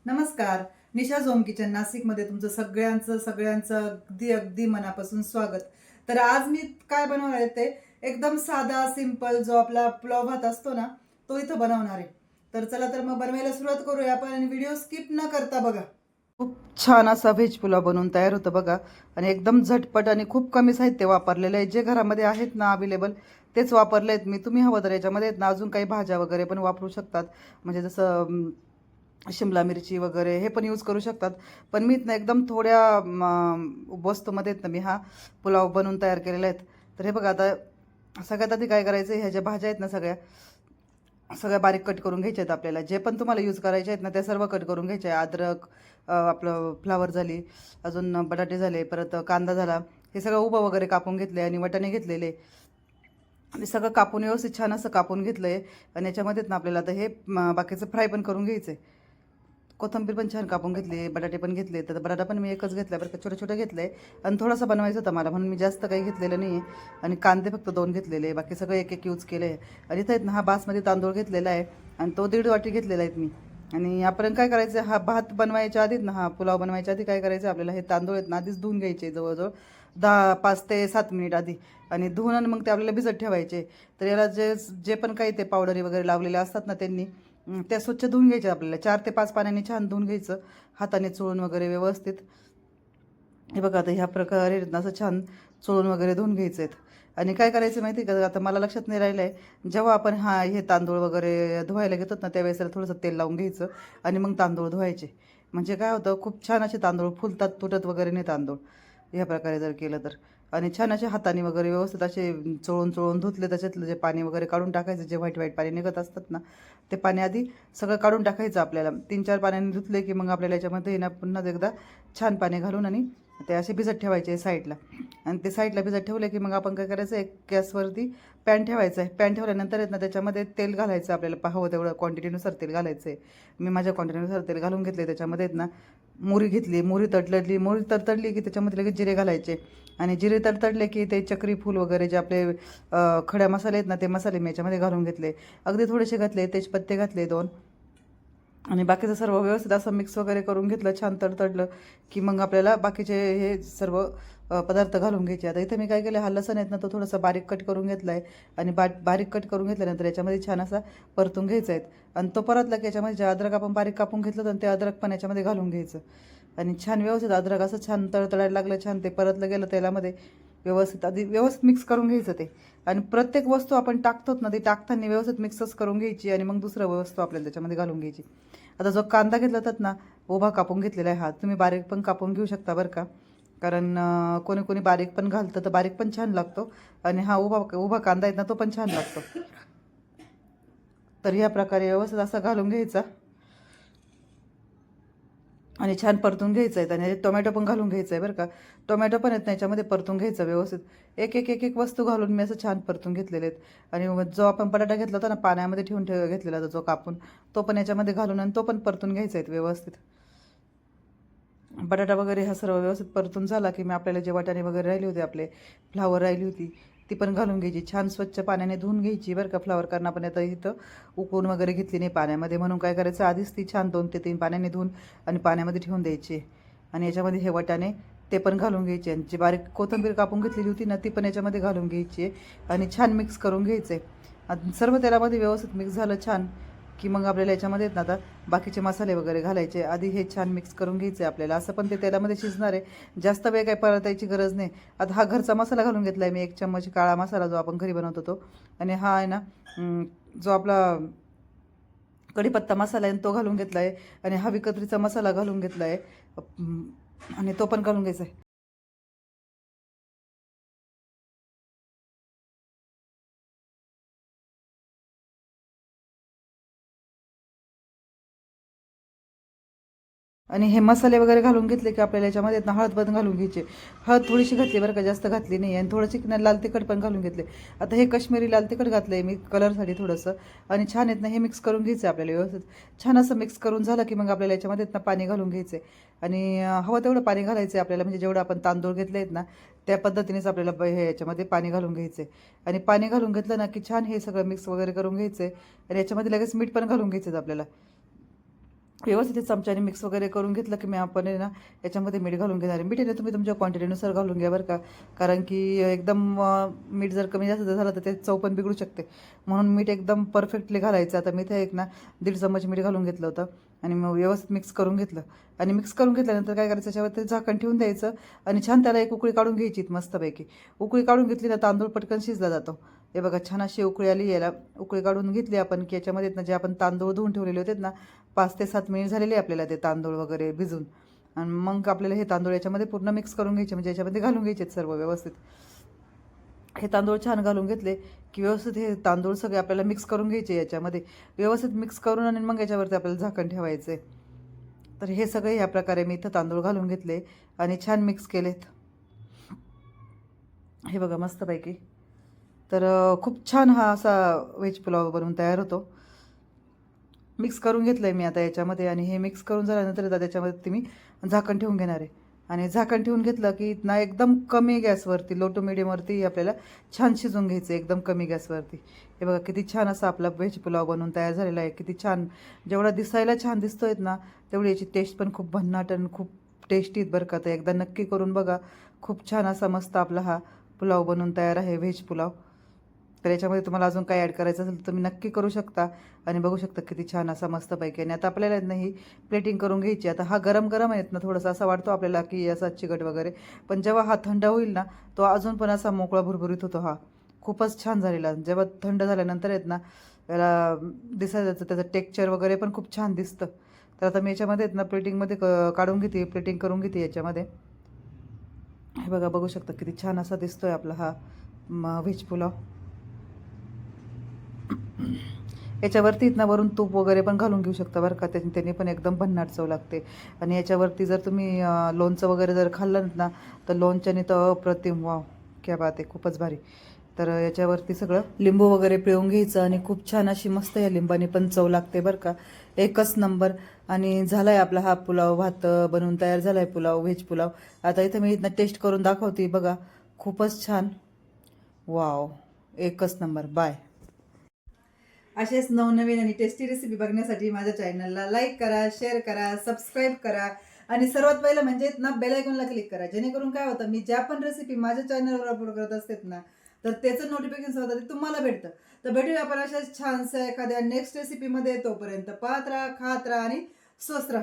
नमस्कार. निशा zone kitchen नाशिकमध्ये तुमचं सगळ्यांचं अगदी अगदी मनापासून स्वागत. तर आज मी काय बनवणार आहे ते एकदम साधा सिंपल जो आपला पुलाव भात असतो ना तो इथं बनवणार आहे. तर चला तर मग बनवायला सुरुवात करूया आपण आणि व्हिडिओ स्किप न करता बघा. खूप छान असा व्हेज पुलाव बनवून तयार होतं बघा. आणि एकदम झटपट आणि खूप कमी साहित्य वापरलेलं आहे. जे घरामध्ये आहेत ना अवेलेबल तेच वापरले आहेत मी. तुम्ही हवं तर याच्यामध्ये आहेत ना अजून काही भाज्या वगैरे पण वापरू शकतात. म्हणजे जसं शिमला मिरची वगैरे हे पण यूज करू शकतात. पण मी ना एकदम थोड्या वस्तूमध्ये आहेत ना मी हा पुलाव बनवून तयार केलेला आहेत. तर हे बघा आता सगळ्यात आधी काय करायचं, ह्या ज्या भाज्या आहेत ना सगळ्या बारीक कट करून घ्यायच्या आहेत आपल्याला. जे पण तुम्हाला यूज करायचे आहेत ना त्या सर्व कट करून घ्यायचे आहे. अद्रक, आपलं फ्लावर झाली, अजून बटाटे झाले, परत कांदा झाला, हे सगळं उभं वगैरे कापून घेतले आणि वाटाणे घेतलेले आणि सगळं कापून व्यवस्थित छान असं कापून घेतलं आहे. आणि याच्यामध्येच ना आपल्याला आता हे बाकीचं फ्राय पण करून घ्यायचं आहे. कोथिंबीर पण छान कापून घेतली, बटाटे पण घेतले. तर बटाटा पण मी एकच घेतला बरं का, छोटे छोटे घेतले. आणि थोडासा बनवायचं होतं मला म्हणून मी जास्त काही घेतलेलं नाही आहे. आणि कांदे फक्त 2 घेतलेले, बाकी सगळं एक एक यूज केले आहे. आणि इथं आहेत ना हा बासमती तांदूळ घेतलेला आहे आणि तो 1.5 वाटी घेतलेला आहेत मी. आणि आपण काय करायचं, हा भात बनवायच्या आधीच ना, हा पुलाव बनवायच्या आधी काय करायचं आपल्याला, हे तांदूळ आहेत ना आधीच धुवून घ्यायचे जवळजवळ 5 ते 7 मिनिट आधी. आणि धुवून आणि मग ते आपल्याला भिजत ठेवायचे. तर याला जे जे पण काही ते पावडरी वगैरे लावलेले असतात ना त्यांनी त्या स्वच्छ धुवून घ्यायच्या आपल्याला. 4 ते 5 पाण्याने छान धुवून घ्यायचं, हाताने चोळून वगैरे व्यवस्थित. हे बघा आता ह्या प्रकारे असं छान चोळून वगैरे धुवून घ्यायचे आहेत. आणि काय करायचं माहिती आहे का, आता मला लक्षात नाही राहिलं आहे, जेव्हा आपण हे तांदूळ वगैरे धुवायला घेतात ना त्यावेळेस त्याला थोडंसं तेल लावून घ्यायचं आणि मग तांदूळ धुवायचे. म्हणजे काय होतं, खूप छान असे तांदूळ फुलतात, तुटत वगैरे नाही तांदूळ ह्या प्रकारे जर केलं तर. आणि छान असे हाताने वगैरे व्यवस्थित असे चोळून चोळून धुतले, त्याच्यातलं जे पाणी वगैरे काढून टाकायचं, जे व्हाईट व्हाईट पाणी निघत असतात ना ते पाणी आधी सगळं काढून टाकायचं आपल्याला. 3-4 पाण्याने धुतले की मग आपल्याला याच्यामध्ये ना पुन्हा एकदा छान पाणी घालून आणि ते असे भिजत ठेवायचे साईडला. आणि ते साईडला भिजत ठेवले की मग आपण काय करायचं, एक गॅसवरती पॅन ठेवायचं आहे. पॅन ठेवल्यानंतर आहेत ना त्याच्यामध्ये तेल घालायचं आपल्याला, हवं तेवढं क्वांटिटीनुसार तेल घालायचं आहे. मी माझ्या क्वांटिटीनुसार तेल घालून घेतले. त्याच्यामध्ये आहेत ना मोहरी घेतली, मोहरी तडतडली की त्याच्यामध्ये लगेच जिरे घालायचे. आणि जिरे तडतडले की ते चक्री फूल वगैरे जे आपले खड्या मसाले आहेत ना ते मसाले मी याच्यामध्ये घालून घेतले. अगदी थोडेसे घातले, तेजपत्ते घातले 2. आणि बाकीचं सर्व व्यवस्थित असं मिक्स वगैरे करून घेतलं, छान तडतडलं की मग आपल्याला बाकीचे हे सर्व पदार्थ घालून घ्यायचे. आता इथे मी काय केलं, हा लसूण आहेत ना तो थोडासा बारीक कट करून घेतला आहे. आणि बारीक कट करून घेतल्यानंतर याच्यामध्ये छान असा परतून घ्यायचा आहे. आणि तो परतला की याच्यामध्ये जे अद्रक आपण बारीक कापून घेतलं तर ते अद्रक पण याच्यामध्ये घालून घ्यायचं. आणि छान व्यवस्थित अद्रक असं छान तळतळायला लागलं, छान ते परतलं गेलं तेलामध्ये व्यवस्थित. आधी व्यवस्थित मिक्स करून घ्यायचं ते. आणि प्रत्येक वस्तू आपण टाकतोत ना ती टाकताना व्यवस्थित मिक्सच करून घ्यायची आणि मग दुसरं वस्तू आपल्याला त्याच्यामध्ये घालून घ्यायची. आता जो कांदा घेतला तर ना उभा कापून घेतलेला आहे, हा तुम्ही बारीक पण कापून घेऊ शकता बरं का. कारण कोणी कोणी बारीक पण घालतं तर बारीक पण छान लागतो. आणि हा उभा उभा कांदा आहे ना तो पण छान लागतो. तर ह्या प्रकारे व्यवस्थित असा घालून घ्यायचा आणि छान परतून घ्यायचं आहे. आणि टोमॅटो पण घालून घ्यायचं आहे बरं का. टोमॅटो पण आहेत ना याच्यामध्ये परतून घ्यायचं व्यवस्थित. एक वस्तू घालून मी असं छान परतून घेतलेले आहेत. आणि मग जो आपण बटाटा घेतला होता ना पाण्यामध्ये ठेवून घेतलेला होता जो कापून, तो पण याच्यामध्ये घालून आणि तो पण परतून घ्यायचा आहे व्यवस्थित. बटाटा वगैरे हा सर्व व्यवस्थित परतून झाला की मी आपल्याला जे वाटाणे वगैरे राहिली होते, आपले फ्लावर राहिली होती ती पण घालून घ्यायची. छान स्वच्छ पाण्याने धुवून घ्यायची बरं का फ्लावर, कारण आपण आता इथं उकळून वगैरे घेतली नाही पाण्यामध्ये, म्हणून काय करायचं आधीच ती छान 2 ते 3 पाण्याने धुवून आणि पाण्यामध्ये ठेवून द्यायची. आणि याच्यामध्ये हे वाटाणे ते पण घालून घ्यायचे. आणि जी बारीक कोथिंबीर कापून घेतलेली होती ना ती पण याच्यामध्ये घालून घ्यायची आणि छान मिक्स करून घ्यायचं आहे. सर्व तेलामध्ये व्यवस्थित मिक्स झालं छान की मग आपल्याला याच्यामध्ये ना आता बाकीचे मसाले वगैरे घालायचे. आधी हे छान मिक्स करून घ्यायचे आपल्याला. असं पण ते तेलामध्ये शिजणार आहे, जास्त वेळ काही परतायची गरज नाही. आता हा घरचा मसाला घालून घेतला आहे मी, 1 चम्मच काळा मसाला जो आपण घरी बनवतो तो. आणि हा आहे ना जो आपला कढीपत्ता मसाला आहे तो घालून घेतला आहे. आणि हा विकत्रीचा मसाला घालून घेतला आहे आणि तो पण घालून घ्यायचा आहे. आणि हे मसाले वगैरे घालून घेतले की आपल्याला याच्यामध्ये ना हळद पण घालून घ्यायची. हळद थोडीशी घातली बरं का, जास्त घातली नाही. आणि थोडंशी लाल तिखट पण घालून घेतले. आता हे काश्मीरी लाल तिखट घातलं आहे मी कलरसाठी थोडंसं. आणि छान आहेत ना हे मिक्स करून घ्यायचं आपल्याला व्यवस्थित. छान असं मिक्स करून झालं की मग आपल्याला याच्यामध्ये ना पाणी घालून घ्यायचं आहे. आणि हवं तेवढं पाणी घालायचं आहे आपल्याला, म्हणजे जेवढं आपण तांदूळ घेतले आहेत ना त्या पद्धतीनेच आपल्याला हे याच्यामध्ये पाणी घालून घ्यायचं आहे. आणि पाणी घालून घेतलं ना की छान हे सगळं मिक्स वगैरे करून घ्यायचं आहे. आणि याच्यामध्ये लगेच मीठ पण घालून घ्यायचं आहे आपल्याला. व्यवस्थित चमच्याने मिक्स वगैरे करून घेतलं की मी आपण आहे ना याच्यामध्ये मीठ घालून घेणार आहे. मीठ आहे ना तुम्ही तुमच्या क्वांटिटीनुसार घालून घ्या बरं का, कारण की एकदम मीठ जर कमी जास्त झालं तर ते चव पण बिघडू शकते. म्हणून मीठ एकदम परफेक्टली घालायचं. आता मी ते एक ना 1.5 चम्मच मीठ घालून घेतलं होतं आणि मग व्यवस्थित मिक्स करून घेतलं. आणि मिक्स करून घेतल्यानंतर काय करायचं, त्याच्यावर ते झाकण ठेवून द्यायचं आणि छान त्याला एक उकळी काढून घ्यायची मस्तपैकी. उकळी काढून घेतली ना तांदूळ पटकन शिजला जातो. हे बघा छान अशी उकळी आली. याला उकळी काढून घेतली आपण की याच्यामध्ये ना जे आपण तांदूळ धुवून ठेवलेले होते ना 5 ते 7 मिनिट झालेले आपल्याला ते तांदूळ वगैरे भिजून. आणि मग आपल्याला हे तांदूळ याच्यामध्ये पूर्ण मिक्स करून घ्यायचे, म्हणजे याच्यामध्ये घालून घ्यायचे सर्व व्यवस्थित. हे तांदूळ छान घालून घेतले की व्यवस्थित हे तांदूळ सगळे आपल्याला मिक्स करून घ्यायचे याच्यामध्ये. व्यवस्थित मिक्स करून आणि मग याच्यावरती आपल्याला झाकण ठेवायचं आहे. तर हे सगळे ह्या प्रकारे मी इथं तांदूळ घालून घेतले आणि छान मिक्स केलेत. हे बघा मस्तपैकी. तर खूप छान हा असा व्हेज पुलाव बनवून तयार होतो. मिक्स करून घेतलं आहे मी आता याच्यामध्ये आणि हे मिक्स करून झाल्यानंतर आता त्याच्यामध्ये तुम्ही झाकण ठेवून घेणार आहे. आणि झाकण ठेवून घेतलं की ना एकदम कमी गॅसवरती, लो टू मिडियमवरती आपल्याला छान शिजवून घ्यायचं आहे, एकदम कमी गॅसवरती. हे बघा किती छान असा आपला व्हेज पुलाव बनवून तयार झालेला आहे. किती छान, जेवढा दिसायला छान दिसतोय ना तेवढी याची टेस्ट पण खूप भन्नाट आणि खूप टेस्टी आहेत बरं का. तर एकदा नक्की करून बघा. खूप छान असा मस्त आपला हा पुलाव बनवून तयार आहे, व्हेज पुलाव. तर याच्यामध्ये तुम्हाला अजून काय ॲड करायचं असेल तर तुम्ही नक्की करू शकता. आणि बघू शकता किती छान असा मस्तपैकी. आणि आता आपल्याला नाही प्लेटिंग करून घ्यायची. आता हा गरम गरम आहेत ना थोडंसं असं वाटतो आपल्याला की असा चिकट वगैरे, पण जेव्हा हा थंड होईल ना तो अजून पण असा मोकळा भुरभुरीत होतो. हा खूपच छान झालेला. जेव्हा थंड झाल्यानंतर आहेत ना याला दिसायचं, त्याचं टेक्स्चर वगैरे पण खूप छान दिसतं. तर आता मी याच्यामध्ये आहेत ना प्लेटिंगमध्ये काढून घेते, प्लेटिंग करून घेते याच्यामध्ये. हे बघा बघू शकता किती छान असा दिसतोय आपला हा व्हेज पुलाव. याच्यावरती ना वरून तूप वगैरे पण घालून घेऊ शकता बरं का, त्याने पण एकदम भन्नाट चव लागते. आणि याच्यावरती जर तुम्ही लोणचं वगैरे जर खाल्लं ना तर लोणच्याने तर अप्रतिम, वाव क्या बात आहे, खूपच भारी. तर याच्यावरती सगळं लिंबू वगैरे पिळून घ्यायचं आणि खूप छान अशी मस्त या लिंबाने पण चव लागते बरं का, एकच नंबर. आणि झाला आहे आपला हा पुलाव भात बनवून तयार झाला आहे, पुलाव, व्हेज पुलाव. आता इथं मी इथनं टेस्ट करून दाखवते बघा, खूपच छान, वाव, एकच नंबर. बाय. असेच नवनवीन आणि टेस्टी रेसिपी बघण्यासाठी माझ्या चॅनलला लाईक करा, शेअर करा, सबस्क्राईब करा आणि सर्वात पहिलं म्हणजे ना बेल आयकॉनला क्लिक करा, जेणेकरून काय होतं मी ज्या पण रेसिपी माझ्या चॅनलवर अपलोड करत असते ना तर त्याचं नोटिफिकेशन होतं ते तुम्हाला भेटतं. तर भेटूया आपण अशाच छानशा एखाद्या नेक्स्ट रेसिपीमध्ये. तोपर्यंत पाहत राहा, खात राहा आणि स्वस्त राहा.